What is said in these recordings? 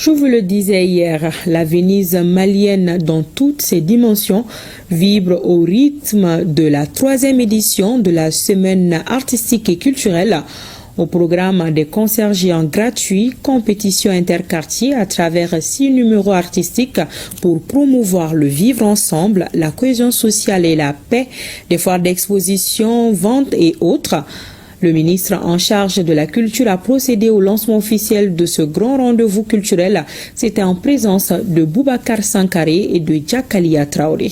Je vous le disais hier, la Venise malienne dans toutes ses dimensions vibre au rythme de la 3e édition de la semaine artistique et culturelle. Au programme des concerts géants gratuits, compétitions interquartiers à travers 6 numéros artistiques pour promouvoir le vivre ensemble, la cohésion sociale et la paix, des foires d'exposition, ventes et autres. Le ministre en charge de la culture a procédé au lancement officiel de ce grand rendez-vous culturel. C'était en présence de Boubacar Sankaré et de Djakalia Traoré.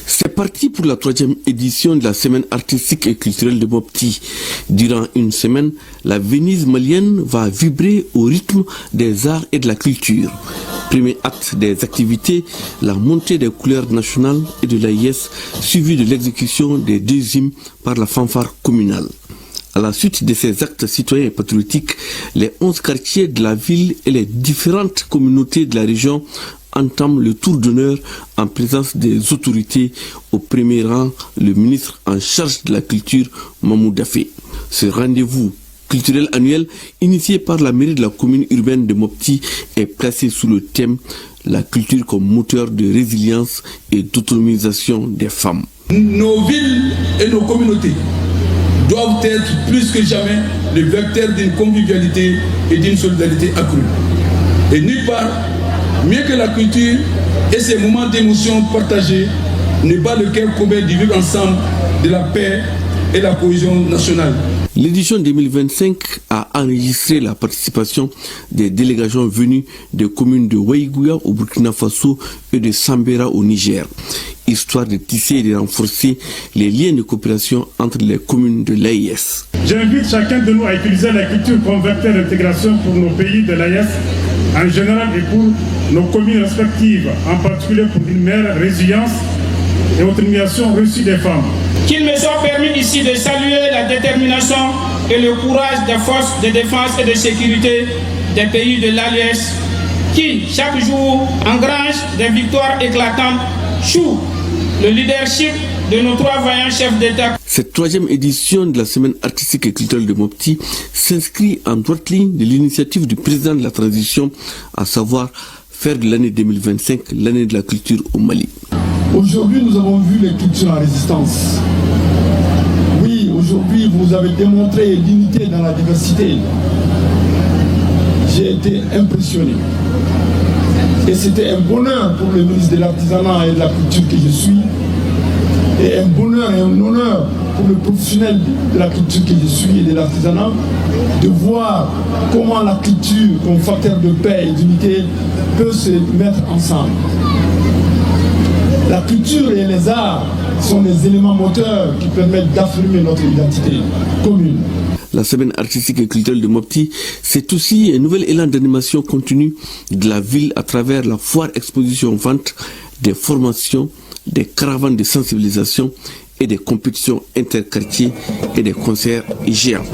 C'est parti pour la 3e édition de la semaine artistique et culturelle de Mopti. Durant une semaine, la Venise malienne va vibrer au rythme des arts et de la culture. Premier acte des activités, la montée des couleurs nationales et de l'AIS, suivie de l'exécution des 2 hymnes par la fanfare communale. À la suite de ces actes citoyens et patriotiques, les 11 quartiers de la ville et les différentes communautés de la région entament le tour d'honneur en présence des autorités, au premier rang le ministre en charge de la culture, Mamou Dafé. Ce rendez-vous culturel annuel, initié par la mairie de la commune urbaine de Mopti, est placé sous le thème « La culture comme moteur de résilience et d'autonomisation des femmes ». Nos villes et nos communautés doivent être plus que jamais le vecteur d'une convivialité et d'une solidarité accrue. Et nulle part, mieux que la culture et ces moments d'émotion partagés, ne bat le cœur commun du vivre ensemble, de la paix et la cohésion nationale. L'édition 2025 a enregistré la participation des délégations venues des communes de Ouaïgouya au Burkina Faso et de Sambera au Niger, histoire de tisser et de renforcer les liens de coopération entre les communes de l'AIS. J'invite chacun de nous à utiliser la culture comme vecteur d'intégration pour nos pays de l'AIS en général et pour nos communes respectives, en particulier pour une meilleure résilience et autonomisation reçue des femmes. Qu'il me soit permis ici de saluer la détermination et le courage des forces de défense et de sécurité des pays de l'Alliance qui, chaque jour, engrangent des victoires éclatantes sous le leadership de nos 3 vaillants chefs d'État. Cette 3e édition de la semaine artistique et culturelle de Mopti s'inscrit en droite ligne de l'initiative du président de la transition, à savoir faire de l'année 2025 l'année de la culture au Mali. Aujourd'hui, nous avons vu les cultures en résistance. Oui, aujourd'hui, vous avez démontré l'unité dans la diversité. J'ai été impressionné. Et c'était un bonheur pour le ministre de l'Artisanat et de la Culture que je suis. Et un bonheur et un honneur pour le professionnel de la culture que je suis et de l'artisanat, de voir comment la culture, comme facteur de paix et d'unité, peut se mettre ensemble. La culture et les arts sont des éléments moteurs qui permettent d'affirmer notre identité commune. La semaine artistique et culturelle de Mopti, c'est aussi un nouvel élan d'animation continue de la ville à travers la foire exposition-vente, des formations, des caravanes de sensibilisation et des compétitions interquartiers et des concerts géants.